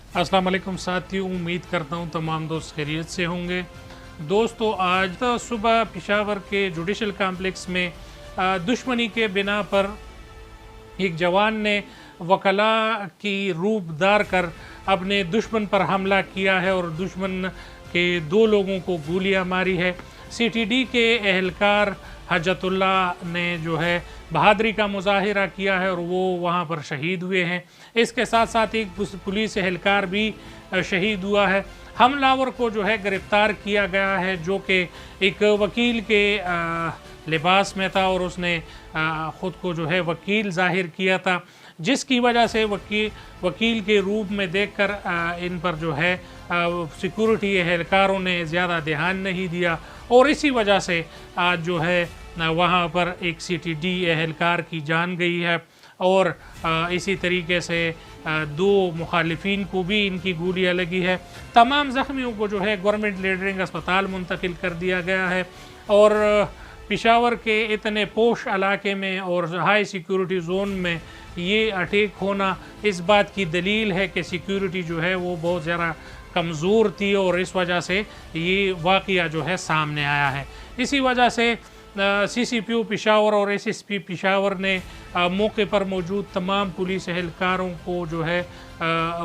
अस्सलाम वालेकुम साथियों, उम्मीद करता हूँ तमाम दोस्त खैरियत से होंगे। दोस्तों, आज तो सुबह पेशावर के जुडिशल कॉम्प्लेक्स में दुश्मनी के बिना पर एक जवान ने वकला की रूप धार कर अपने दुश्मन पर हमला किया है और दुश्मन के 2 लोगों को गोलियां मारी है। सीटीडी के एहलकार हजतुल्ला ने जो है बहादुरी का मुजाहिरा किया है और वो वहाँ पर शहीद हुए हैं। इसके साथ साथ एक पुलिस एहलकार भी शहीद हुआ है। हमलावर को जो है गिरफ्तार किया गया है, जो कि एक वकील के लिबास में था और उसने ख़ुद को जो है वकील ज़ाहिर किया था, जिसकी वजह से वकील के रूप में देखकर इन पर जो है सिक्योरिटी एहलकारों ने ज़्यादा ध्यान नहीं दिया और इसी वजह से आज जो है वहाँ पर एक सीटीडी एहलकार की जान गई है और इसी तरीके से 2 मुखालिफिन को भी इनकी गोलियाँ लगी है। तमाम ज़ख्मियों को जो है गवर्नमेंट लीडरिंग अस्पताल मुंतकिल कर दिया गया है और पेशावर के इतने पोश इलाके में और हाई सिक्योरिटी जोन में ये अटैक होना इस बात की दलील है कि सिक्योरिटी जो है वो बहुत ज़्यादा कमज़ोर थी और इस वजह से ये वाक़या जो है सामने आया है। इसी वजह से सीसीपीओ पेशावर और एसएसपी पेशावर ने मौके पर मौजूद तमाम पुलिस एहलकारों को जो है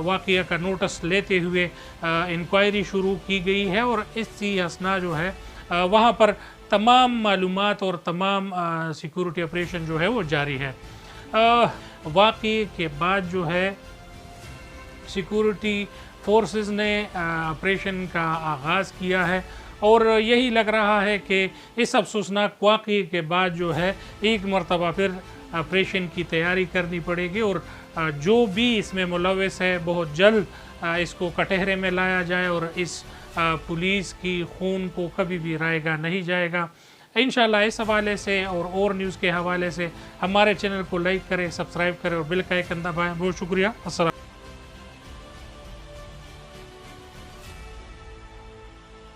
वाक़या का नोटिस लेते हुए इंक्वायरी शुरू की गई है और इसी असना जो है वहाँ पर तमाम मालूमात और तमाम सिक्योरिटी ऑपरेशन जो है वो जारी है। वाक़ये के बाद जो है सिक्योरिटी फोर्सेस ने ऑपरेशन का आगाज़ किया है और यही लग रहा है कि इस अफसोसनाक वाक़ये के बाद जो है एक मरतबा फिर ऑपरेशन की तैयारी करनी पड़ेगी और जो भी इसमें मुलव्वस है बहुत जल्द इसको कटहरे में लाया जाए और इस पुलिस की खून को कभी भी रायगा नहीं जाएगा। इंशाल्लाह इस हवाले से और न्यूज़ के हवाले से हमारे चैनल को लाइक करें, सब्सक्राइब करें और बेल का आइकन दबाएं। बहुत शुक्रिया। अस्सलाम।